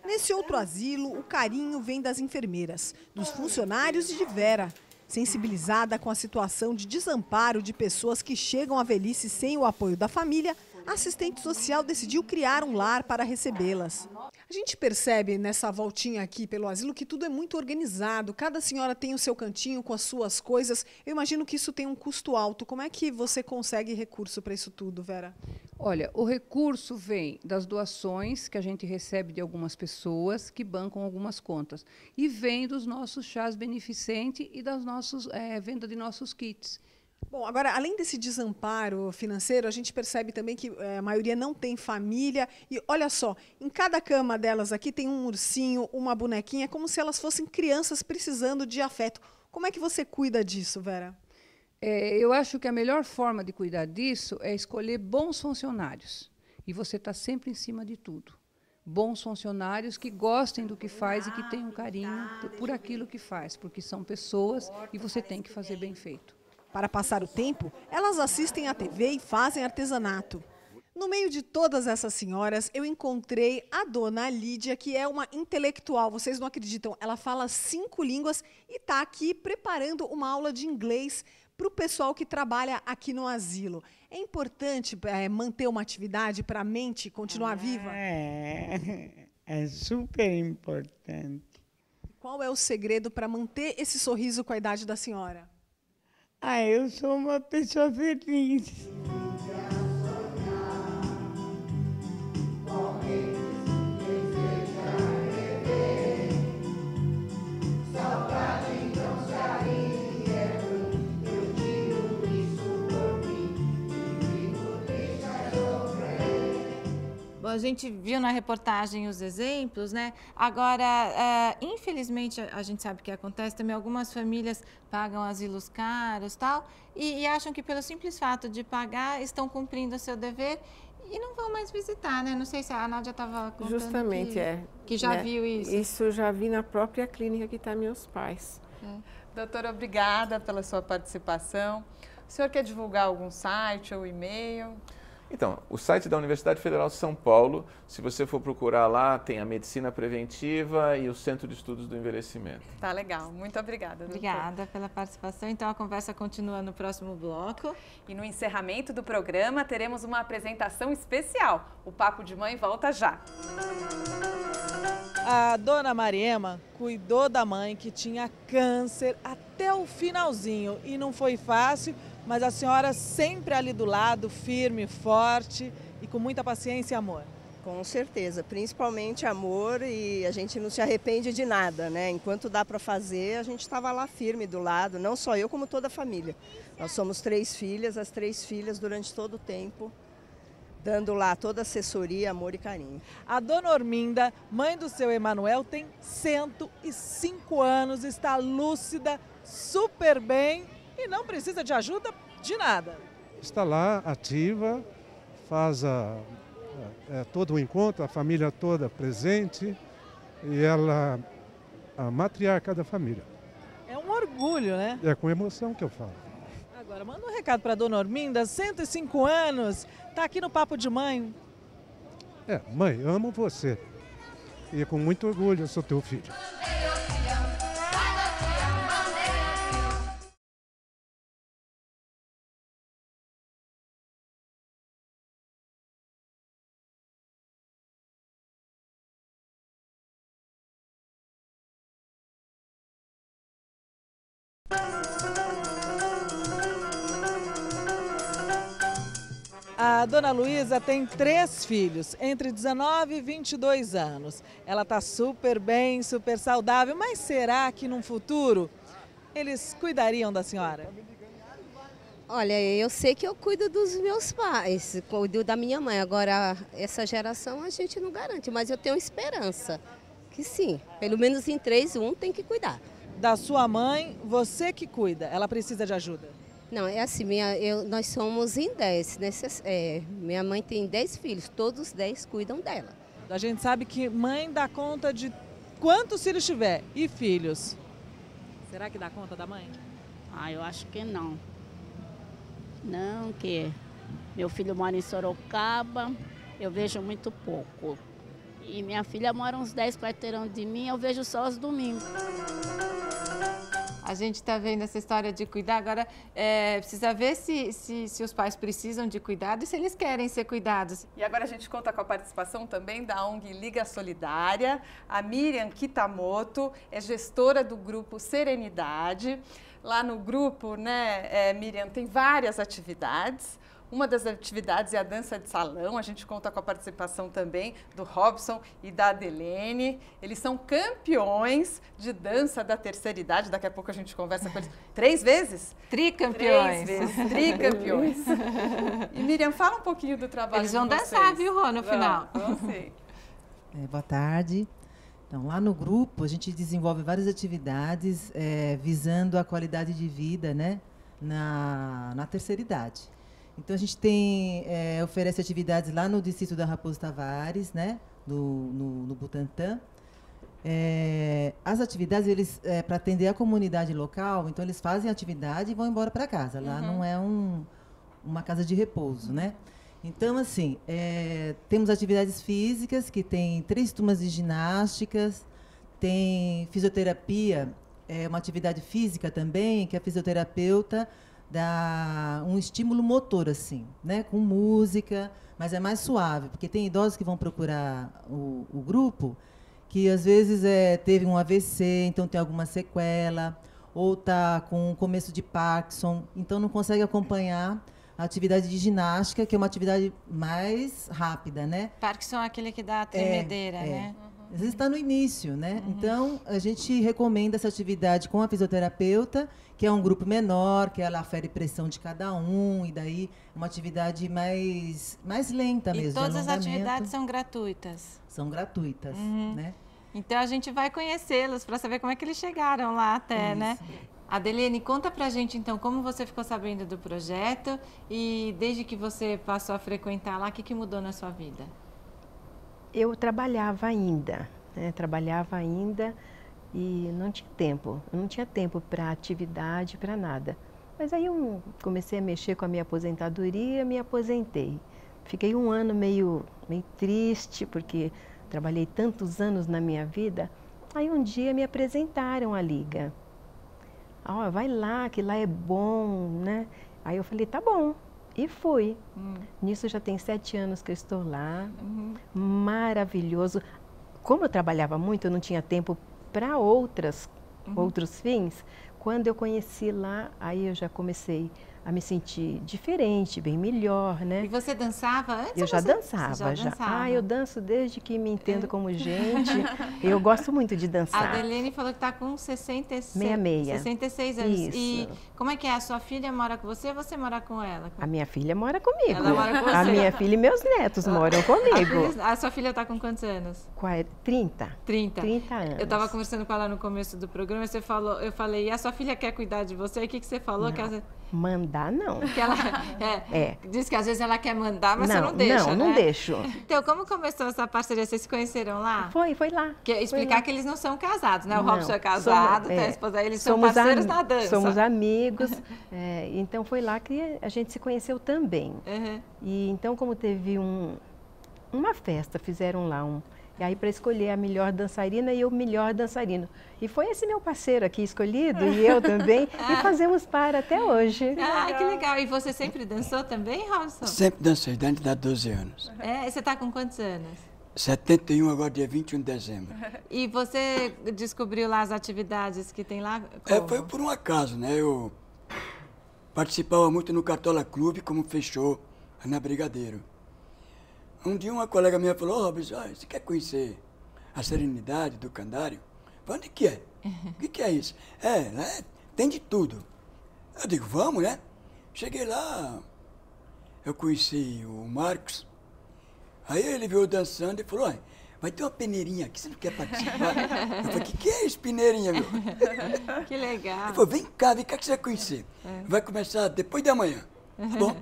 Nesse outro asilo, o carinho vem das enfermeiras, dos funcionários e de Vera. Sensibilizada com a situação de desamparo de pessoas que chegam à velhice sem o apoio da família, a assistente social decidiu criar um lar para recebê-las. A gente percebe nessa voltinha aqui pelo asilo que tudo é muito organizado, cada senhora tem o seu cantinho com as suas coisas. Eu imagino que isso tem um custo alto. Como é que você consegue recurso para isso tudo, Vera? Olha, o recurso vem das doações que a gente recebe de algumas pessoas que bancam algumas contas. E vem dos nossos chás beneficentes e das nossas venda de nossos kits. Bom, agora, além desse desamparo financeiro, a gente percebe também que a maioria não tem família. E olha só, em cada cama delas aqui tem um ursinho, uma bonequinha, como se elas fossem crianças precisando de afeto. Como é que você cuida disso, Vera? Eu acho que a melhor forma de cuidar disso é escolher bons funcionários. E você está sempre em cima de tudo. Bons funcionários que gostem do que faz e que tenham carinho por aquilo que faz, porque são pessoas e você tem que fazer bem feito. Para passar o tempo, elas assistem à TV e fazem artesanato. No meio de todas essas senhoras, eu encontrei a dona Lídia, que é uma intelectual. Vocês não acreditam, ela fala 5 línguas e está aqui preparando uma aula de inglês para o pessoal que trabalha aqui no asilo. É importante manter uma atividade para a mente continuar viva? É super importante. Qual é o segredo para manter esse sorriso com a idade da senhora? Eu sou uma pessoa feliz. Bom, a gente viu na reportagem os exemplos, né? Agora, infelizmente, a gente sabe o que acontece também, algumas famílias pagam asilos caros e acham que pelo simples fato de pagar estão cumprindo o seu dever e não vão mais visitar, né? Não sei se a Nádia estava contando Justamente, que já viu isso. Isso eu já vi na própria clínica que está meus pais. Doutora, obrigada pela sua participação. O senhor quer divulgar algum site ou e-mail? Então, o site da Universidade Federal de São Paulo, se você for procurar lá, tem a medicina preventiva e o Centro de Estudos do Envelhecimento. Tá legal, muito obrigada. Obrigada pela participação. Então a conversa continua no próximo bloco. E no encerramento do programa teremos uma apresentação especial. O Papo de Mãe volta já. A dona Mariema cuidou da mãe que tinha câncer até o finalzinho e não foi fácil, mas a senhora sempre ali do lado, firme, forte e com muita paciência e amor. Com certeza, principalmente amor, e a gente não se arrepende de nada, né? Enquanto dá para fazer, a gente estava lá firme do lado, não só eu, como toda a família. Nós somos 3 filhas, as 3 filhas durante todo o tempo, dando lá toda a assessoria, amor e carinho. A dona Orminda, mãe do seu Emanuel, tem 105 anos, está lúcida, super bem e não precisa de ajuda de nada. Está lá, ativa, faz todo o encontro, a família toda presente, e ela a matriarca da família. É um orgulho, né? É com emoção que eu falo. Agora, manda um recado para a dona Orminda, 105 anos, está aqui no Papo de Mãe. Mãe, amo você. E com muito orgulho eu sou teu filho. A dona Luísa tem 3 filhos, entre 19 e 22 anos. Ela está super bem, super saudável, mas será que num futuro eles cuidariam da senhora? Olha, eu sei que eu cuido dos meus pais, cuido da minha mãe. Agora, essa geração a gente não garante, mas eu tenho esperança que sim. Pelo menos em 3, um tem que cuidar. Da sua mãe, você que cuida, ela precisa de ajuda? Não, é assim, nós somos em 10. Minha mãe tem 10 filhos, todos os 10 cuidam dela. A gente sabe que mãe dá conta de quantos filhos tiver e filhos. Será que dá conta da mãe? Eu acho que não. Não, que meu filho mora em Sorocaba, eu vejo muito pouco. E minha filha mora uns 10 quarteirão de mim, eu vejo só aos domingos. A gente está vendo essa história de cuidar, agora precisa ver se os pais precisam de cuidado e se eles querem ser cuidados. E agora a gente conta com a participação também da ONG Liga Solidária. A Miriam Kitamoto é gestora do grupo Serenidade. Lá no grupo, né, Miriam, tem várias atividades. Uma das atividades é a dança de salão, a gente conta com a participação também do Robson e da Adelene. Eles são campeões de dança da terceira idade, daqui a pouco a gente conversa com eles. 3 vezes? Tricampeões. 3 vezes, tricampeões. E Miriam, fala um pouquinho do trabalho de vocês. Eles vão dançar, viu, Rô, no final? Sim. Boa tarde. Então, lá no grupo, a gente desenvolve várias atividades visando a qualidade de vida, né, na terceira idade. Então, a gente oferece atividades lá no distrito da Raposo Tavares, né, no Butantã. As atividades, para atender a comunidade local, então eles fazem a atividade e vão embora para casa. Lá não é uma casa de repouso, né? Então, assim, temos atividades físicas, que tem 3 turmas de ginásticas, tem fisioterapia, uma atividade física também, que a fisioterapeuta dá um estímulo motor, assim, né? Com música, mas é mais suave, porque tem idosos que vão procurar o grupo, que às vezes teve um AVC, então tem alguma sequela, ou está com começo de Parkinson, então não consegue acompanhar a atividade de ginástica, que é uma atividade mais rápida, né? Parkinson é aquele que dá a tremedeira, né? Às vezes está no início, né? Então, a gente recomenda essa atividade com a fisioterapeuta, que é um grupo menor, que ela afere pressão de cada um, e daí uma atividade mais lenta mesmo. E todas as atividades são gratuitas? São gratuitas, né? Então, a gente vai conhecê-los para saber como é que eles chegaram lá até, né? Adelene, conta pra gente, então, como você ficou sabendo do projeto e desde que você passou a frequentar lá, o que mudou na sua vida? Eu trabalhava ainda, e não tinha tempo. Eu não tinha tempo para atividade, para nada. Mas aí eu comecei a mexer com a minha aposentadoria, me aposentei. Fiquei um ano meio triste, porque trabalhei tantos anos na minha vida. Aí um dia me apresentaram a Liga. Ó, vai lá, que lá é bom, né? Aí eu falei, tá bom. E fui. Nisso já tem 7 anos que eu estou lá. Maravilhoso. Como eu trabalhava muito, eu não tinha tempo para outros fins. Quando eu conheci lá, aí eu já comecei a me sentir diferente, bem melhor, né? E você dançava antes? Eu já dançava, já. Ah, eu danço desde que me entendo como gente. Eu gosto muito de dançar. A Adelene falou que está com 66 anos. Isso. E como é que é? A sua filha mora com você ou você mora com ela? A minha filha mora comigo. Ela mora com você? A minha filha e meus netos moram comigo. A sua filha está com quantos anos? 30. 30 anos. Eu estava conversando com ela no começo do programa, eu falei, e a sua filha quer cuidar de você? E o que você falou? Não. Que ela... Mandar, não. Que ela, diz que às vezes ela quer mandar, mas você não deixa, Não deixo. Então, como começou essa parceria? Vocês se conheceram lá? Foi lá. Explicar que eles não são casados, né? O Robson é casado, tem a esposa, eles são parceiros na dança. Somos amigos. Então, foi lá que a gente se conheceu também. E então, como teve uma festa, fizeram lá E aí, para escolher a melhor dançarina e o melhor dançarino. E foi esse meu parceiro aqui escolhido, e eu também, e fazemos par até hoje. Ah, que legal. E você sempre dançou também, Robson? Sempre dancei, desde há 12 anos. Você está com quantos anos? 71, agora dia 21 de dezembro. E você descobriu lá as atividades que tem lá? Foi por um acaso, né? Eu participava muito no Cartola Clube, como fechou na Brigadeiro. Um dia uma colega minha falou, Robson, você quer conhecer a Serenidade do Candário? Eu falei, onde que é? O que é isso? Lá tem de tudo. Eu digo, vamos, né? Cheguei lá, eu conheci o Marcos, aí ele veio dançando e falou, vai ter uma peneirinha aqui, você não quer participar? Eu falei, o que é isso, peneirinha, meu? Que legal. Ele falou, vem cá que você vai conhecer. Vai começar depois de amanhã, tá bom?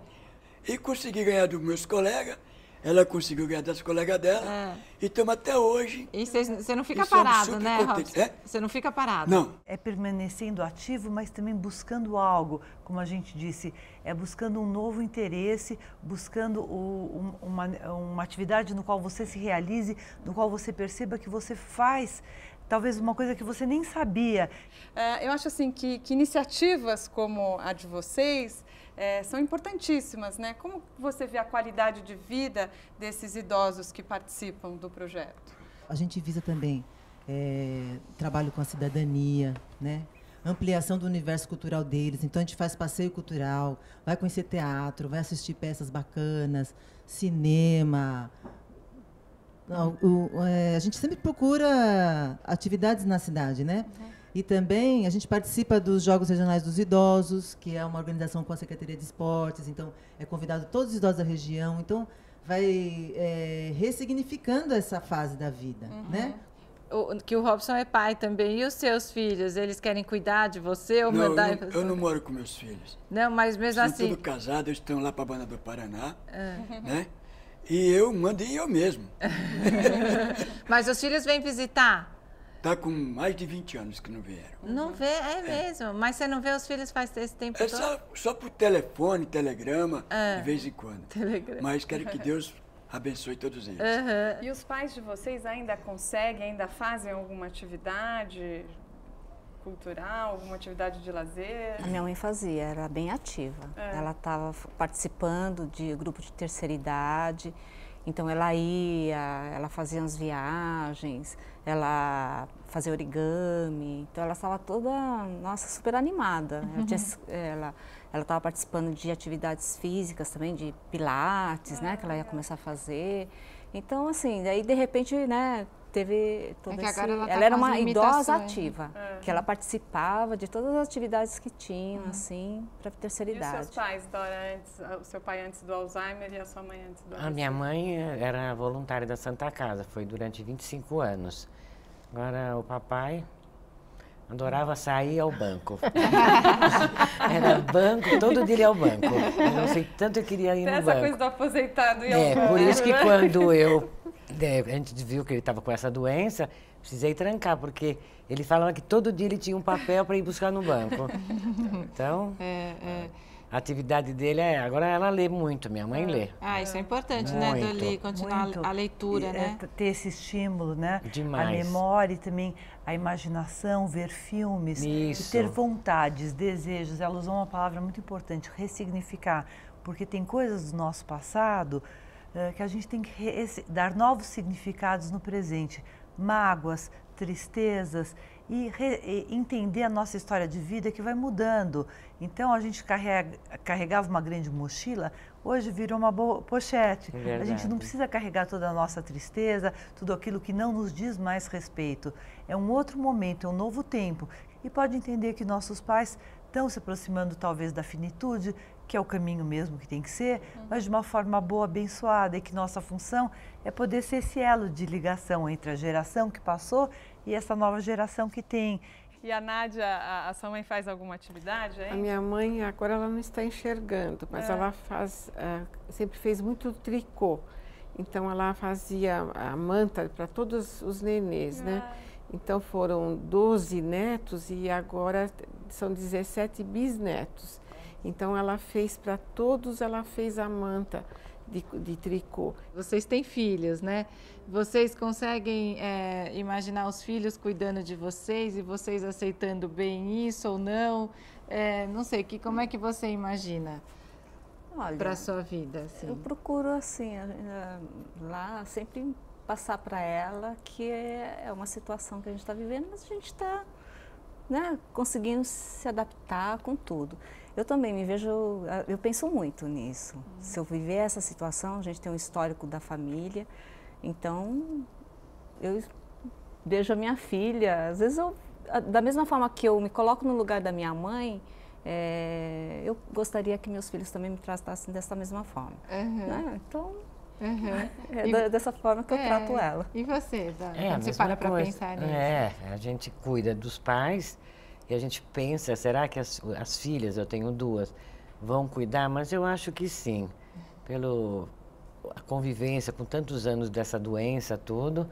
E consegui ganhar dos meus colegas. Ela conseguiu ganhar das colegas dela e estamos até hoje. E você não fica parado, né, Robson? Você não fica parado. Não. É permanecendo ativo, mas também buscando algo, como a gente disse, buscando um novo interesse, buscando uma atividade no qual você se realize, no qual você perceba que você faz talvez uma coisa que você nem sabia. Eu acho assim que iniciativas como a de vocês são importantíssimas, né? Como você vê a qualidade de vida desses idosos que participam do projeto? A gente visa também trabalho com a cidadania, né? Ampliação do universo cultural deles. Então, a gente faz passeio cultural, vai conhecer teatro, vai assistir peças bacanas, cinema. A gente sempre procura atividades na cidade, né? E também a gente participa dos Jogos Regionais dos Idosos, que é uma organização com a Secretaria de Esportes, então é convidado todos os idosos da região, então vai ressignificando essa fase da vida, né? Que o Robson é pai também, e os seus filhos, eles querem cuidar de você ou não, mandar... Eu não moro com meus filhos. Não, mas mesmo assim... São todos casados, eles estão lá para a banda do Paraná, né? E eu mando eu mesmo. Mas os filhos vêm visitar? Tá com mais de 20 anos que não vieram. Não vê, mesmo. Mas você não vê os filhos faz esse tempo todo? Só por telefone, telegrama, de vez em quando. Telegrama. Mas quero que Deus abençoe todos eles. E os pais de vocês ainda conseguem, ainda fazem alguma atividade cultural, alguma atividade de lazer? A minha mãe fazia, era bem ativa. Ela estava participando de grupo de terceira idade. Então ela ia, ela fazia as viagens, ela fazia origami, então ela estava toda, nossa, super animada. Ela estava participando de atividades físicas também, de pilates, né, que ela ia começar a fazer. Então, assim, daí de repente, né, teve todo ela era uma idosa ativa, que ela participava de todas as atividades que tinham, assim, para a terceira idade. E os seus pais, Dora, o seu pai antes do Alzheimer e a sua mãe antes do Alzheimer? A minha mãe era voluntária da Santa Casa, foi durante 25 anos. Agora, o papai adorava sair ao banco. Era banco, todo dia ele ia ao banco. Eu não sei tanto eu queria ir no banco. Essa coisa do aposentado e ao banco. Por isso que quando a gente viu que ele estava com essa doença, precisei trancar, porque ele falava que todo dia ele tinha um papel para ir buscar no banco. Então... A atividade dele agora ela lê muito, minha mãe lê. Ah, isso é importante, muito, né, Doli? Continuar muito. a leitura, né? Ter esse estímulo, né? Demais. A memória e também a imaginação, ver filmes. Isso. E ter vontades, desejos. Ela usou uma palavra muito importante, ressignificar. Porque tem coisas do nosso passado que a gente tem que dar novos significados no presente. Mágoas, tristezas e entender a nossa história de vida que vai mudando. Então, a gente carregava uma grande mochila, hoje virou uma boa pochete. A gente não precisa carregar toda a nossa tristeza, tudo aquilo que não nos diz mais respeito. É um outro momento, é um novo tempo. E pode entender que nossos pais estão se aproximando talvez da finitude, que é o caminho mesmo que tem que ser, mas de uma forma boa, abençoada, e que nossa função é poder ser esse elo de ligação entre a geração que passou e essa nova geração que tem. E a Nádia, a sua mãe faz alguma atividade aí? A minha mãe agora ela não está enxergando, mas ela sempre fez muito tricô. Então ela fazia a manta para todos os nenês, né? Então foram 12 netos e agora são 17 bisnetos. Então ela fez para todos, ela fez a manta de tricô. Vocês têm filhos, né? Vocês conseguem imaginar os filhos cuidando de vocês e vocês aceitando bem isso ou não? Não sei, como é que você imagina para a sua vida? Assim? Eu procuro, assim, lá sempre passar para ela que é uma situação que a gente está vivendo, mas a gente está, né, conseguindo se adaptar com tudo. Eu também me vejo, eu penso muito nisso. Se eu viver essa situação, a gente tem um histórico da família, então eu vejo a minha filha, às vezes da mesma forma que eu me coloco no lugar da minha mãe, eu gostaria que meus filhos também me tratassem dessa mesma forma. Né? Então, dessa forma que eu trato ela. E você, quando você para pensar nisso? A gente cuida dos pais e a gente pensa, será que as filhas, eu tenho 2, vão cuidar? Mas eu acho que sim, a convivência com tantos anos dessa doença, tudo,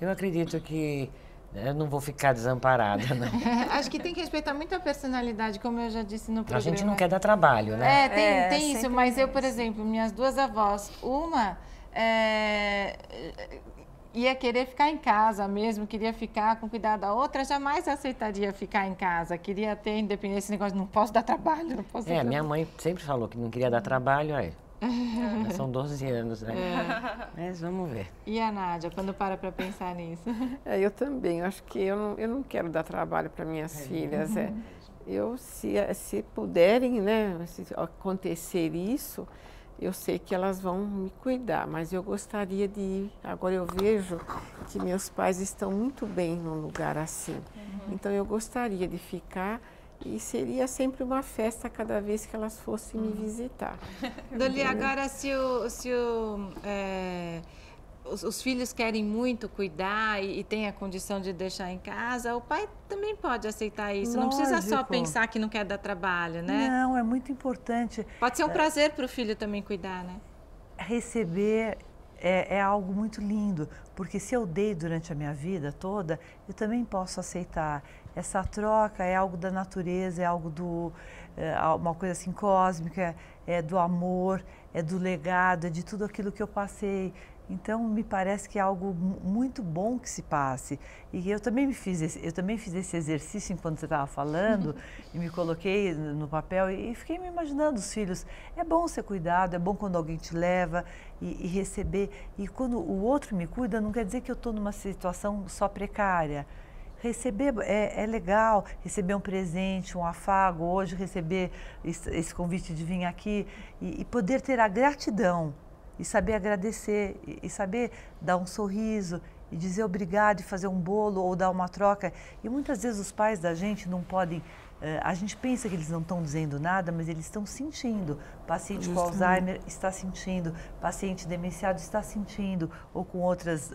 eu acredito que eu não vou ficar desamparada, não. Acho que tem que respeitar muito a personalidade, como eu já disse no programa. A gente não quer dar trabalho, né? Tem isso, mas eu, por exemplo, minhas 2 avós, uma ia querer ficar em casa mesmo, queria ficar com cuidado, a outra jamais aceitaria ficar em casa, queria ter independência, esse negócio, não posso dar trabalho, não posso dar trabalho. Minha mãe sempre falou que não queria dar trabalho, aí. Já são 12 anos, né? Mas vamos ver. E a Nádia, quando para pensar nisso? Eu também, eu acho que eu não quero dar trabalho para minhas filhas. Se puderem, né, se acontecer isso, eu sei que elas vão me cuidar, mas eu gostaria de ir. Agora eu vejo que meus pais estão muito bem num lugar assim. Então eu gostaria de ficar e seria sempre uma festa cada vez que elas fossem me visitar. Doli, agora os filhos querem muito cuidar e tem a condição de deixar em casa, o pai também pode aceitar isso. Lógico. Não precisa só pensar que não quer dar trabalho, né? Não, é muito importante. Pode ser um prazer para o filho também cuidar, né? Receber é algo muito lindo, porque se eu dei durante a minha vida toda, eu também posso aceitar. Essa troca é algo da natureza, é algo uma coisa assim cósmica, é do amor, é do legado, é de tudo aquilo que eu passei. Então, me parece que é algo muito bom que se passe. E eu também fiz esse exercício enquanto você estava falando, e me coloquei no papel e fiquei me imaginando os filhos. É bom ser cuidado, é bom quando alguém te leva e receber. E quando o outro me cuida, não quer dizer que eu estou numa situação só precária. Receber é legal, receber um presente, um afago, hoje receber esse convite de vir aqui e poder ter a gratidão. E saber agradecer, e saber dar um sorriso, e dizer obrigado, e fazer um bolo, ou dar uma troca. E muitas vezes os pais da gente não podem, a gente pensa que eles não estão dizendo nada, mas eles estão sentindo. Paciente com Alzheimer está sentindo, paciente demenciado está sentindo, ou com outras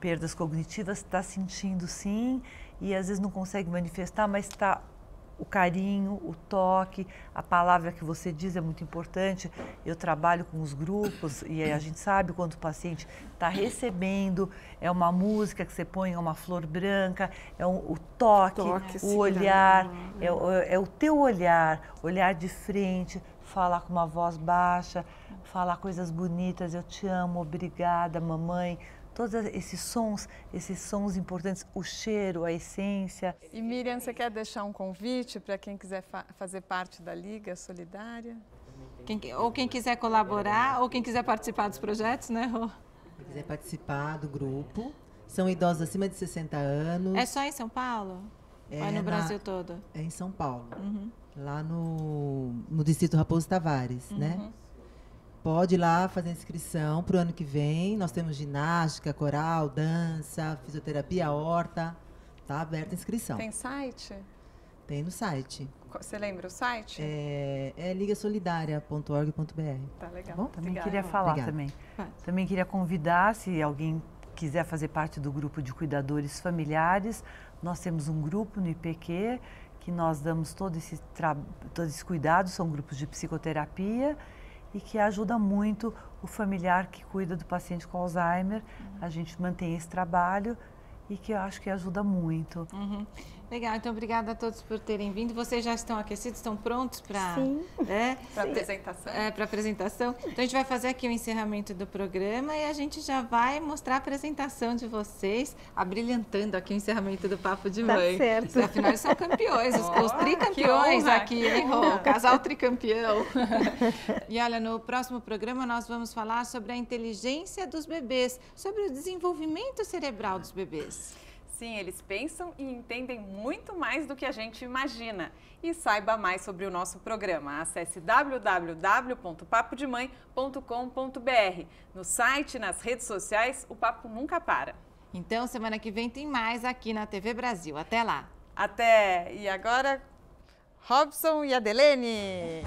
perdas cognitivas está sentindo sim, e às vezes não consegue manifestar, mas está o carinho, o toque, a palavra que você diz é muito importante. Eu trabalho com os grupos e a gente sabe quando o paciente está recebendo, é uma música que você põe, é uma flor branca, é o toque, o olhar, é o teu olhar de frente, falar com uma voz baixa, falar coisas bonitas, eu te amo, obrigada, mamãe. Todos esses sons importantes, o cheiro, a essência. E Miriam, você quer deixar um convite para quem quiser fazer parte da Liga Solidária? Quem quiser colaborar, ou quem quiser participar dos projetos, né, Rô? Quem quiser participar do grupo, são idosos acima de 60 anos. É só em São Paulo? Ou é no Brasil todo? É em São Paulo, lá no Distrito Raposo Tavares, né? Pode ir lá fazer inscrição para o ano que vem. Nós temos ginástica, coral, dança, fisioterapia, horta. Está aberta a inscrição. Tem site? Tem no site. Você lembra o site? É ligasolidaria.org.br. Tá legal. Bom, também queria falar também. Também queria convidar, se alguém quiser fazer parte do grupo de cuidadores familiares, nós temos um grupo no IPQ que nós damos todo esse cuidado, são grupos de psicoterapia, e que ajuda muito o familiar que cuida do paciente com Alzheimer. A gente mantém esse trabalho e que eu acho que ajuda muito. Legal, então obrigada a todos por terem vindo. Vocês já estão aquecidos, estão prontos para para apresentação? Para apresentação. Então a gente vai fazer aqui o encerramento do programa e a gente já vai mostrar a apresentação de vocês, abrilhantando aqui o encerramento do Papo de Mãe. Tá certo. Afinal, eles são campeões, os tricampeões aqui, hein, Rô? O casal tricampeão. E olha, no próximo programa nós vamos falar sobre a inteligência dos bebês, sobre o desenvolvimento cerebral dos bebês. Sim, eles pensam e entendem muito mais do que a gente imagina. E saiba mais sobre o nosso programa. Acesse www.papodemãe.com.br. No site, nas redes sociais, o papo nunca para. Então, semana que vem tem mais aqui na TV Brasil. Até lá! Até! E agora, Robson e Adelene!